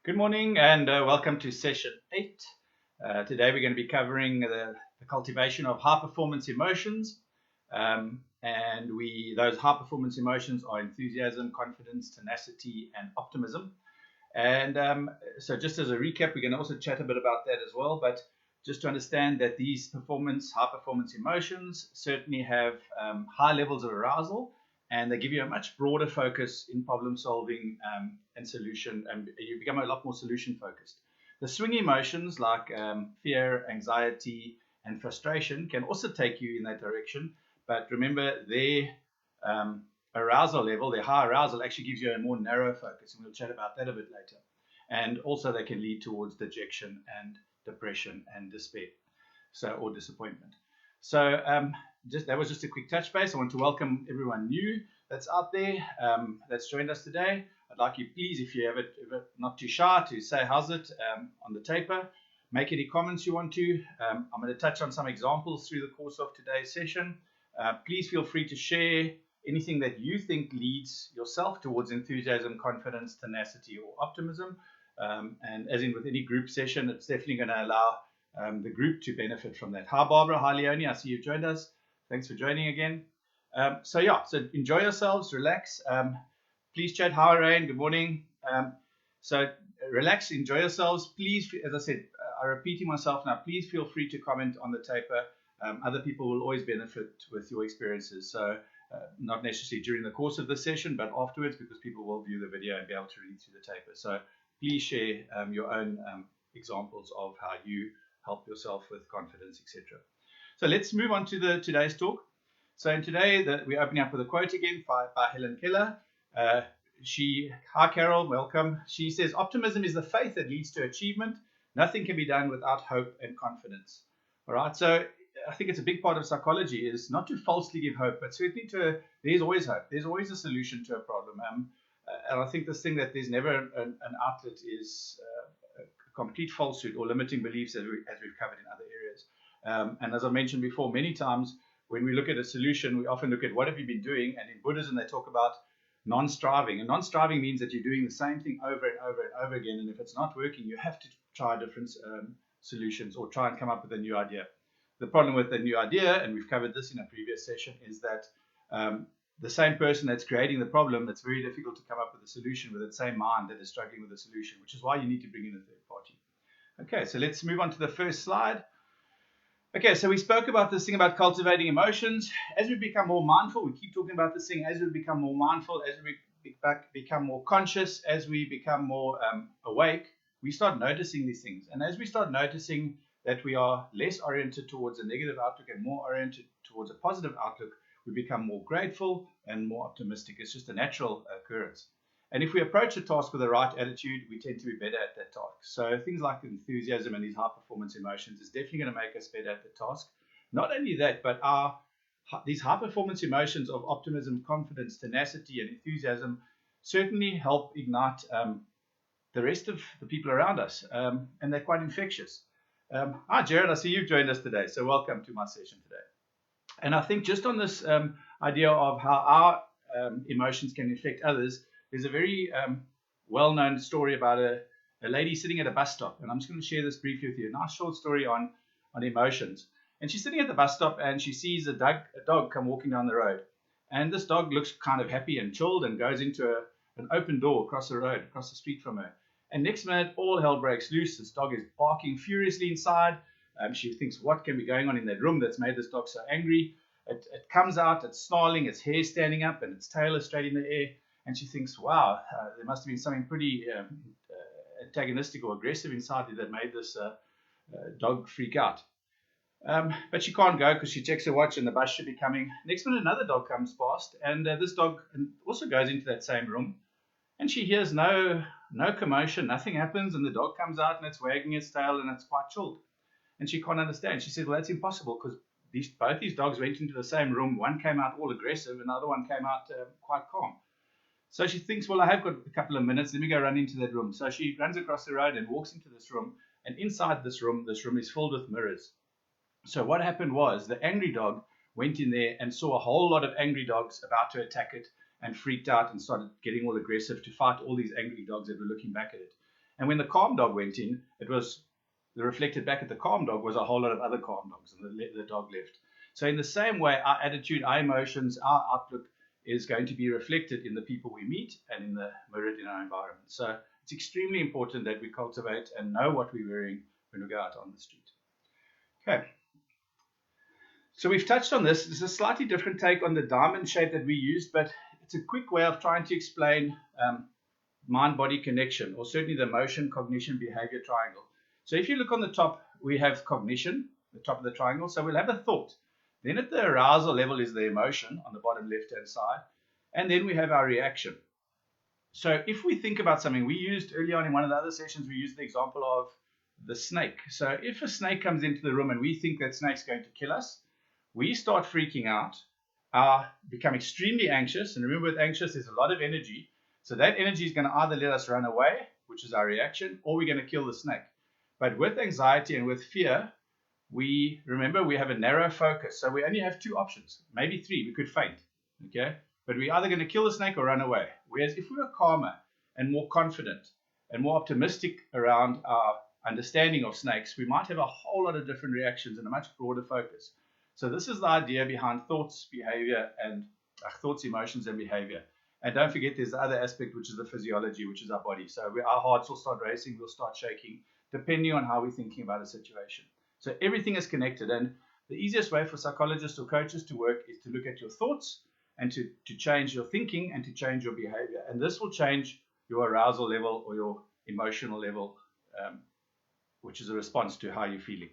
Good morning and welcome to session 8. Today we're going to be covering the cultivation of high performance emotions. And those high performance emotions are enthusiasm, confidence, tenacity, and optimism. And so just as a recap, we're going to also chat a bit about that as well. But just to understand that these high performance emotions certainly have high levels of arousal, and they give you a much broader focus in problem solving and solution, and you become a lot more solution focused. The swing emotions like fear, anxiety, and frustration can also take you in that direction, but remember their arousal level, their high arousal actually gives you a more narrow focus, and we'll chat about that a bit later. And also they can lead towards dejection and depression and despair, or disappointment. So that was just a quick touch base. I want to welcome everyone new that's out there, that's joined us today. I'd like you, please, if you're not too shy, to say how's it on the taper. Make any comments you want to. I'm going to touch on some examples through the course of today's session. Please feel free to share anything that you think leads yourself towards enthusiasm, confidence, tenacity, or optimism. And as in with any group session, it's definitely going to allow the group to benefit from that. Hi, Barbara. Hi, Leonie. I see you've joined us. Thanks for joining again. So enjoy yourselves, relax. Please chat. Hi, Rain. Good morning. So relax, enjoy yourselves. Please, as I said, I'm repeating myself now, please feel free to comment on the taper. Other people will always benefit with your experiences. So not necessarily during the course of the session, but afterwards, because people will view the video and be able to read through the taper. So please share your own examples of how you help yourself with confidence, etc. So let's move on to today's talk. So today we're opening up with a quote again by Helen Keller. Hi Carol, welcome. She says, "Optimism is the faith that leads to achievement. Nothing can be done without hope and confidence." All right, so I think it's a big part of psychology is not to falsely give hope, but certainly there's always hope. There's always a solution to a problem. And I think this thing that there's never an outlet is a complete falsehood or limiting beliefs, as we've covered in other areas. And as I mentioned before, many times when we look at a solution, we often look at what have you been doing. And in Buddhism, they talk about non-striving. And non-striving means that you're doing the same thing over and over and over again. And if it's not working, you have to try different solutions or try and come up with a new idea. The problem with the new idea, and we've covered this in a previous session, is that the same person that's creating the problem, it's very difficult to come up with a solution with that same mind that is struggling with the solution, which is why you need to bring in a third party. Okay, so let's move on to the first slide. Okay, so we spoke about this thing about cultivating emotions. As we become more mindful, we keep talking about this thing, as we become more mindful, as we become more conscious, as we become more awake, we start noticing these things. And as we start noticing that we are less oriented towards a negative outlook and more oriented towards a positive outlook, we become more grateful and more optimistic. It's just a natural occurrence. And if we approach a task with the right attitude, we tend to be better at that task. So things like enthusiasm and these high performance emotions is definitely going to make us better at the task. Not only that, but these high performance emotions of optimism, confidence, tenacity, and enthusiasm certainly help ignite the rest of the people around us. And they're quite infectious. Hi, Jared. I see you've joined us today. So welcome to my session today. And I think just on this idea of how our emotions can affect others, there's a very well-known story about a lady sitting at a bus stop. And I'm just going to share this briefly with you. A nice short story on emotions. And she's sitting at the bus stop and she sees a dog come walking down the road. And this dog looks kind of happy and chilled and goes into an open door across the road, across the street from her. And next minute, all hell breaks loose. This dog is barking furiously inside. She thinks, what can be going on in that room that's made this dog so angry? It comes out, it's snarling, its hair standing up, and its tail is straight in the air. And she thinks, wow, there must have been something pretty antagonistic or aggressive inside there that made this dog freak out. But she can't go because she checks her watch and the bus should be coming. Next minute, another dog comes past, and this dog also goes into that same room. And she hears no commotion, nothing happens, and the dog comes out and it's wagging its tail and it's quite chilled. And she can't understand. She said, well, that's impossible because both these dogs went into the same room. One came out all aggressive and the other one came out quite calm. So she thinks, well, I have got a couple of minutes. Let me go run into that room. So she runs across the road and walks into this room. And inside this room is filled with mirrors. So what happened was the angry dog went in there and saw a whole lot of angry dogs about to attack it and freaked out and started getting all aggressive to fight all these angry dogs that were looking back at it. And when the calm dog went in, it was reflected back at the calm dog was a whole lot of other calm dogs, and the dog left. So in the same way, our attitude, our emotions, our outlook is going to be reflected in the people we meet and in the mirrored in our environment. So it's extremely important that we cultivate and know what we're wearing when we go out on the street. Okay. So we've touched on this. It's a slightly different take on the diamond shape that we used, but it's a quick way of trying to explain mind-body connection, or certainly the emotion, cognition, behavior triangle. So if you look on the top, we have cognition, the top of the triangle. So we'll have a thought. Then at the arousal level is the emotion on the bottom left-hand side. And then we have our reaction. So if we think about something, we used early on in one of the other sessions, we used the example of the snake. So if a snake comes into the room and we think that snake's going to kill us, we start freaking out, become extremely anxious. And remember, with anxious, there's a lot of energy. So that energy is going to either let us run away, which is our reaction, or we're going to kill the snake. But with anxiety and with fear, we have a narrow focus. So we only have two options, maybe three. We could faint, okay? But we're either going to kill the snake or run away. Whereas if we were calmer and more confident and more optimistic around our understanding of snakes, we might have a whole lot of different reactions and a much broader focus. So this is the idea behind thoughts, behavior, and thoughts, emotions, and behavior. And don't forget, there's the other aspect, which is the physiology, which is our body. So our hearts will start racing, we'll start shaking, depending on how we're thinking about a situation. So everything is connected. And the easiest way for psychologists or coaches to work is to look at your thoughts and to change your thinking and to change your behavior. And this will change your arousal level or your emotional level, which is a response to how you're feeling.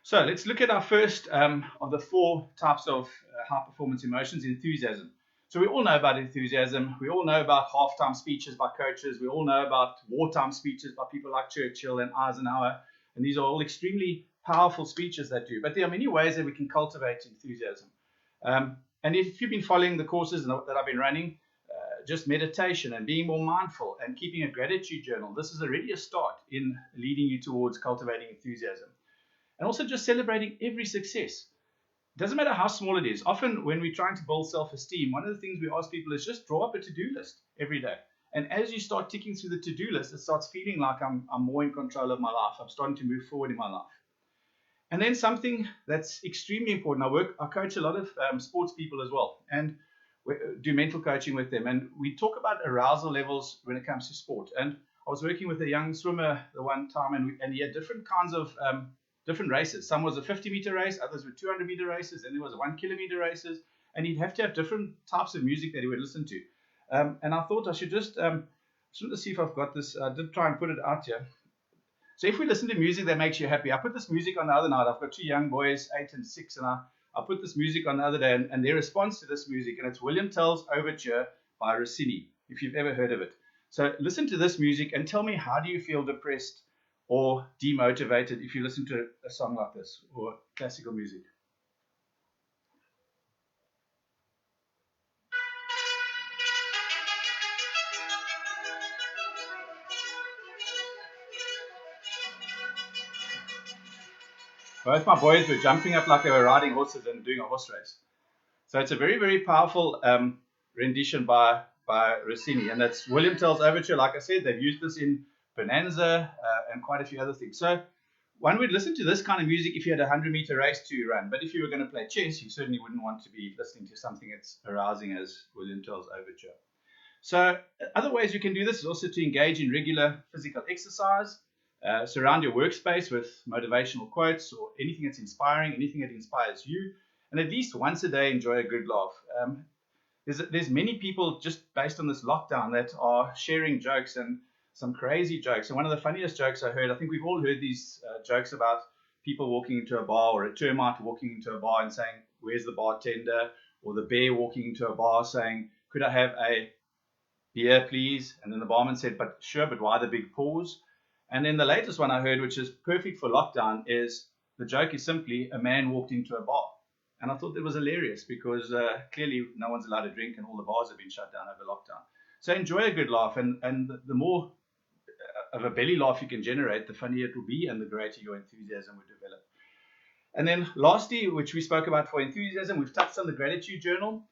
So let's look at our first of the four types of high performance emotions, enthusiasm. So we all know about enthusiasm. We all know about halftime speeches by coaches. We all know about wartime speeches by people like Churchill and Eisenhower. And these are all extremely powerful speeches that do. But there are many ways that we can cultivate enthusiasm. And if you've been following the courses that I've been running, just meditation and being more mindful and keeping a gratitude journal, this is already a start in leading you towards cultivating enthusiasm. And also just celebrating every success. It doesn't matter how small it is. Often when we're trying to build self-esteem, one of the things we ask people is just draw up a to-do list every day. And as you start ticking through the to-do list, it starts feeling like I'm more in control of my life. I'm starting to move forward in my life. And then something that's extremely important. I coach a lot of sports people as well, and we do mental coaching with them. And we talk about arousal levels when it comes to sport. And I was working with a young swimmer the one time, and he had different kinds of different races. Some was a 50-meter race, others were 200-meter races, and there was 1-kilometer races. And he'd have to have different types of music that he would listen to. And I thought I should just see if I've got this. I did try and put it out here. So if we listen to music that makes you happy, I put this music on the other night. I've got two young boys, 8 and 6, and I put this music on the other day, and their response to this music, and it's William Tell's Overture by Rossini, if you've ever heard of it. So listen to this music and tell me, how do you feel depressed or demotivated if you listen to a song like this or classical music? Both my boys were jumping up like they were riding horses and doing a horse race. So it's a very, very powerful rendition by Rossini. And that's William Tell's Overture. Like I said, they've used this in Bonanza and quite a few other things. So one would listen to this kind of music if you had a 100-meter race to run. But if you were going to play chess, you certainly wouldn't want to be listening to something as arousing as William Tell's Overture. So other ways you can do this is also to engage in regular physical exercise. Surround your workspace with motivational quotes or anything that's inspiring, anything that inspires you. And at least once a day, enjoy a good laugh. There's many people, just based on this lockdown, that are sharing jokes and some crazy jokes. And one of the funniest jokes I heard, I think we've all heard these jokes about people walking into a bar, or a termite walking into a bar and saying, "Where's the bartender?" Or the bear walking into a bar saying, "Could I have a beer, please?" And then the barman said, "But sure, but why the big pause?" And then the latest one I heard, which is perfect for lockdown, is the joke is simply, a man walked into a bar. And I thought it was hilarious because clearly no one's allowed to drink and all the bars have been shut down over lockdown. So enjoy a good laugh, and the more of a belly laugh you can generate, the funnier it will be and the greater your enthusiasm will develop. And then lastly, which we spoke about for enthusiasm, we've touched on the gratitude journal.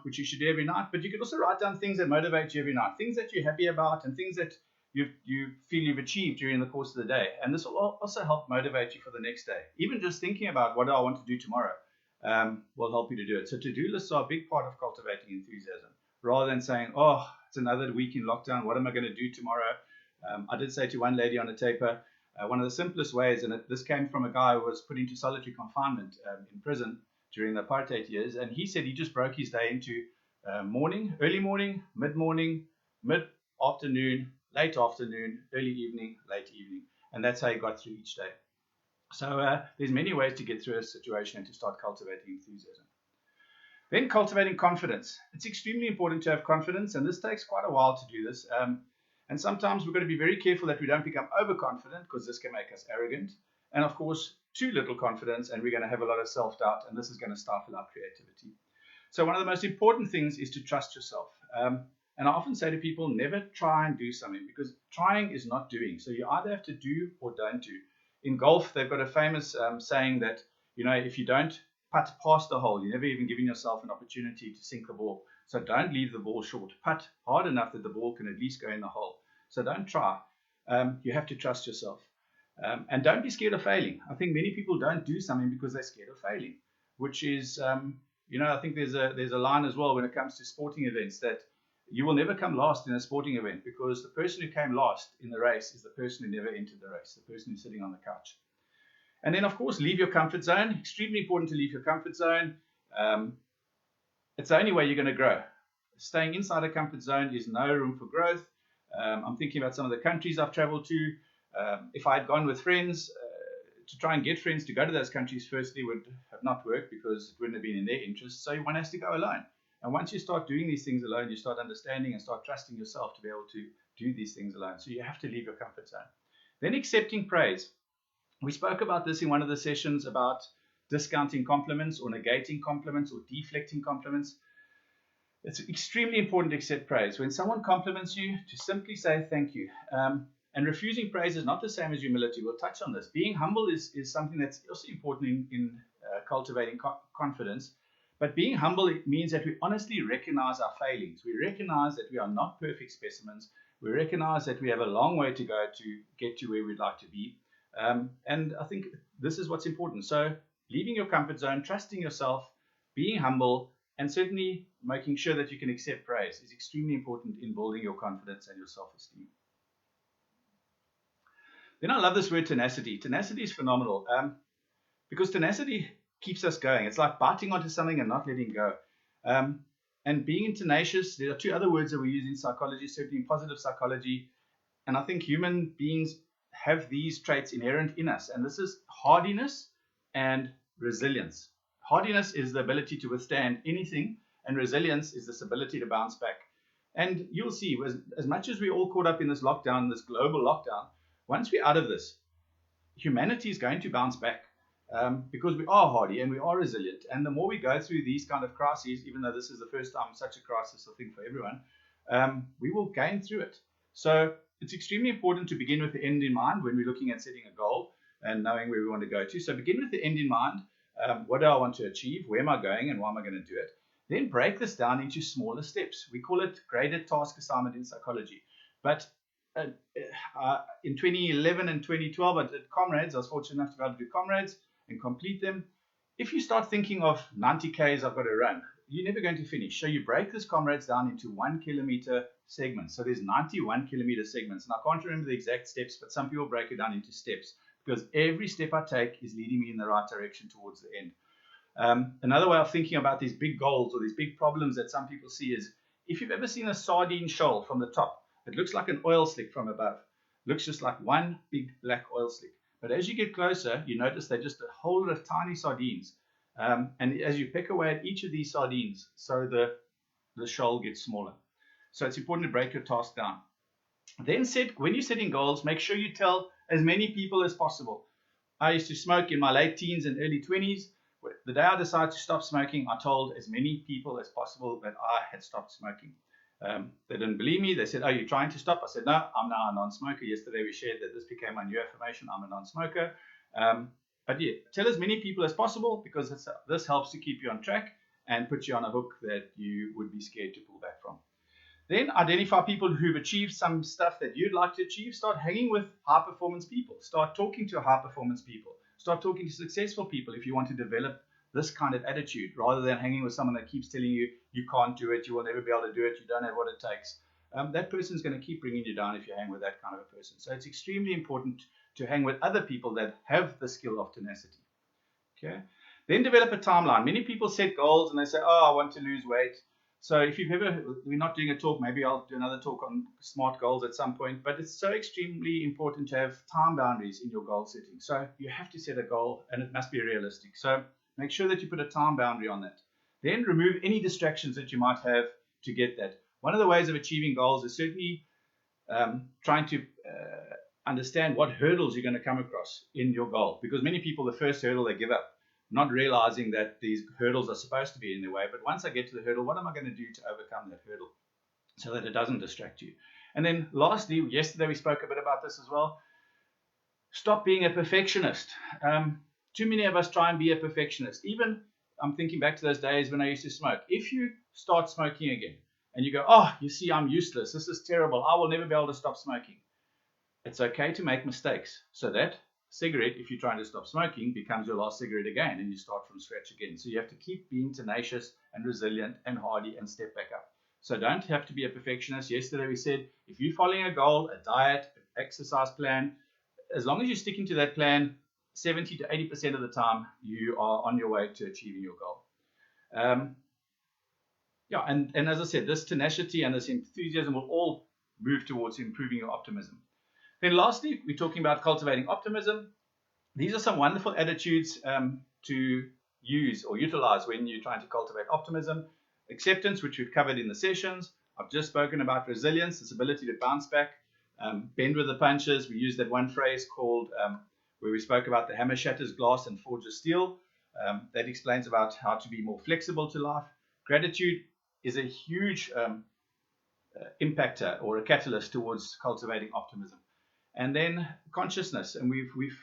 which you should do every night. But you could also write down things that motivate you every night, things that you're happy about, and things that you feel you've achieved during the course of the day. And this will also help motivate you for the next day. Even just thinking about what do I want to do tomorrow will help you to do it. So to-do lists are a big part of cultivating enthusiasm, rather than saying, oh, it's another week in lockdown, what am I going to do tomorrow? I did say to one lady on a taper, one of the simplest ways, and this came from a guy who was put into solitary confinement in prison during the apartheid years, and he said he just broke his day into morning, early morning, mid-morning, mid-afternoon, late afternoon, early evening, late evening, and that's how he got through each day. So there's many ways to get through a situation and to start cultivating enthusiasm. Then cultivating confidence. It's extremely important to have confidence, and this takes quite a while to do this. And sometimes we've got to be very careful that we don't become overconfident, because this can make us arrogant. And of course, too little confidence, and we're going to have a lot of self-doubt, and this is going to stifle our creativity. So one of the most important things is to trust yourself. And I often say to people, never try and do something, because trying is not doing. So you either have to do or don't do. In golf, they've got a famous saying that, if you don't putt past the hole, you're never even giving yourself an opportunity to sink the ball. So don't leave the ball short. Putt hard enough that the ball can at least go in the hole. So don't try. You have to trust yourself. And don't be scared of failing. I think many people don't do something because they're scared of failing, which is, I think there's a line as well when it comes to sporting events, that you will never come last in a sporting event, because the person who came last in the race is the person who never entered the race, the person who's sitting on the couch. And then, of course, leave your comfort zone. Extremely important to leave your comfort zone. It's the only way you're going to grow. Staying inside a comfort zone is no room for growth. I'm thinking about some of the countries I've traveled to. If I had gone with friends, to try and get friends to go to those countries firstly would have not worked, because it wouldn't have been in their interest. So one has to go alone. And once you start doing these things alone, you start understanding and start trusting yourself to be able to do these things alone. So you have to leave your comfort zone. Then accepting praise. We spoke about this in one of the sessions about discounting compliments or negating compliments or deflecting compliments. It's extremely important to accept praise. When someone compliments you, to simply say thank you. And refusing praise is not the same as humility. We'll touch on this. Being humble is something that's also important in cultivating confidence. But being humble, it means that we honestly recognize our failings. We recognize that we are not perfect specimens. We recognize that we have a long way to go to get to where we'd like to be. And I think this is what's important. So leaving your comfort zone, trusting yourself, being humble, and certainly making sure that you can accept praise is extremely important in building your confidence and your self-esteem. Then I love this word tenacity. Tenacity is phenomenal, because tenacity keeps us going. It's like biting onto something and not letting go. And being tenacious, there are two other words that we use in psychology, certainly in positive psychology. And I think human beings have these traits inherent in us. And this is hardiness and resilience. Hardiness is the ability to withstand anything, and resilience is this ability to bounce back. And you'll see, as much as we're all caught up in this lockdown, this global lockdown, once we're out of this, humanity is going to bounce back. Because we are hardy and we are resilient. And the more we go through these kind of crises, even though this is the first time such a crisis, I think, for everyone, we will gain through it. So it's extremely important to begin with the end in mind when we're looking at setting a goal and knowing where we want to go to. So begin with the end in mind. What do I want to achieve? Where am I going? And why am I going to do it? Then break this down into smaller steps. We call it graded task assignment in psychology. But in 2011 and 2012, I did Comrades. I was fortunate enough to be able to do Comrades and complete them. If you start thinking of 90 Ks I've got to run, you're never going to finish. So you break this Comrades down into 1 kilometer segments. So there's 91 kilometer segments. And I can't remember the exact steps, but some people break it down into steps, because every step I take is leading me in the right direction towards the end. Another way of thinking about these big goals or these big problems that some people see is, if you've ever seen a sardine shoal from the top, it looks like an oil slick from above. It looks just like one big black oil slick. But as you get closer, you notice they're just a whole lot of tiny sardines. And as you pick away at each of these sardines, so the shoal gets smaller. So it's important to break your task down. Then when you're setting goals, make sure you tell as many people as possible. I used to smoke in my late teens and early 20s. The day I decided to stop smoking, I told as many people as possible that I had stopped smoking. They didn't believe me. They said, "Oh, you're trying to stop?" I said, "No, I'm now a non-smoker." Yesterday we shared that this became my new affirmation. I'm a non-smoker. But yeah, tell as many people as possible, because this helps to keep you on track. and put you on a hook that you would be scared to pull back from. Then identify people who've achieved some stuff that you'd like to achieve. Start hanging with high-performance people. Start talking to high-performance people. Start talking to successful people if you want to develop this kind of attitude, rather than hanging with someone that keeps telling you you can't do it, you will never be able to do it, you don't have what it takes. That person's going to keep bringing you down if you hang with that kind of a person. So it's extremely important to hang with other people that have the skill of tenacity. Okay. Then develop a timeline. Many people set goals and they say, oh, I want to lose weight. So if you've ever, we're not doing a talk, maybe I'll do another talk on SMART goals at some point, but it's so extremely important to have time boundaries in your goal setting. So you have to set a goal and it must be realistic. So make sure that you put a time boundary on that. Then remove any distractions that you might have to get that. One of the ways of achieving goals is certainly trying to understand what hurdles you're going to come across in your goal. Because many people, the first hurdle, they give up, not realizing that these hurdles are supposed to be in their way. But once I get to the hurdle, what am I going to do to overcome that hurdle so that it doesn't distract you? And then lastly, yesterday we spoke a bit about this as well. Stop being a perfectionist. Too many of us try and be a perfectionist. Even I'm thinking back to those days when I used to smoke. If you start smoking again and you go, oh, you see, I'm useless. This is terrible. I will never be able to stop smoking. It's okay to make mistakes. So that cigarette, if you're trying to stop smoking, becomes your last cigarette again and you start from scratch again. So you have to keep being tenacious and resilient and hardy and step back up. So don't have to be a perfectionist. Yesterday we said if you're following a goal, a diet, an exercise plan, as long as you're sticking to that plan, 70 to 80% of the time you are on your way to achieving your goal. And as I said, this tenacity and this enthusiasm will all move towards improving your optimism. Then lastly, we're talking about cultivating optimism. These are some wonderful attitudes to use or utilize when you're trying to cultivate optimism. Acceptance, which we've covered in the sessions. I've just spoken about resilience, this ability to bounce back, bend with the punches. We used that one phrase called where we spoke about the hammer shatters glass and forges steel. That explains about how to be more flexible to life. Gratitude is a huge impactor or a catalyst towards cultivating optimism. And then consciousness, and we've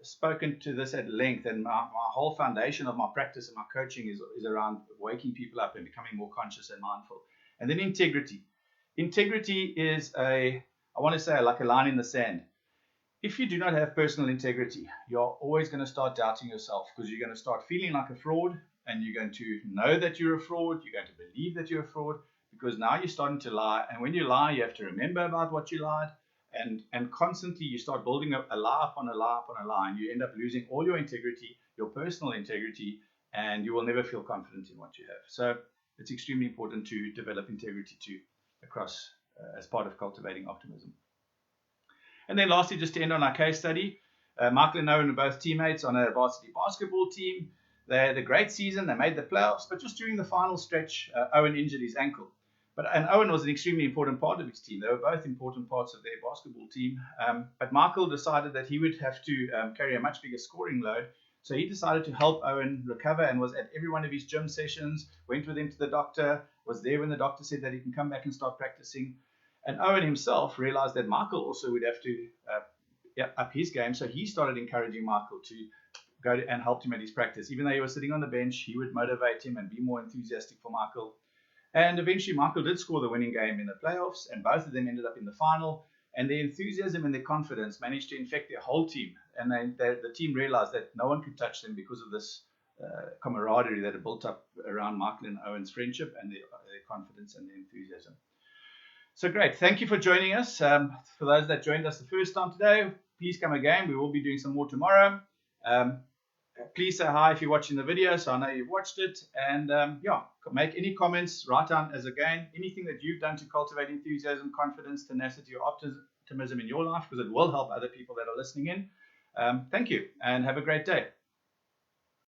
spoken to this at length, and my whole foundation of my practice and my coaching is around waking people up and becoming more conscious and mindful. And then integrity. Integrity is I want to say like a line in the sand. If you do not have personal integrity, you're always going to start doubting yourself because you're going to start feeling like a fraud and you're going to know that you're a fraud. You're going to believe that you're a fraud because now you're starting to lie. And when you lie, you have to remember about what you lied. And constantly you start building a lie upon a lie upon a lie. And you end up losing all your integrity, your personal integrity, and you will never feel confident in what you have. So it's extremely important to develop integrity too across as part of cultivating optimism. And then lastly, just to end on our case study, Michael and Owen were both teammates on a varsity basketball team. They had a great season. They made the playoffs, but just during the final stretch, Owen injured his ankle. And Owen was an extremely important part of his team. They were both important parts of their basketball team. But Michael decided that he would have to carry a much bigger scoring load. So he decided to help Owen recover and was at every one of his gym sessions, went with him to the doctor, was there when the doctor said that he can come back and start practicing. And Owen himself realized that Michael also would have to up his game. So he started encouraging Michael to go and help him at his practice. Even though he was sitting on the bench, he would motivate him and be more enthusiastic for Michael. And eventually Michael did score the winning game in the playoffs, and both of them ended up in the final. And their enthusiasm and their confidence managed to infect their whole team. And the team realized that no one could touch them because of this camaraderie that had built up around Michael and Owen's friendship and their confidence and their enthusiasm. So great. Thank you for joining us. For those that joined us the first time today, please come again. We will be doing some more tomorrow. Please say hi if you're watching the video, so I know you've watched it. And make any comments, write down as again anything that you've done to cultivate enthusiasm, confidence, tenacity, or optimism in your life, because it will help other people that are listening in. Thank you and have a great day.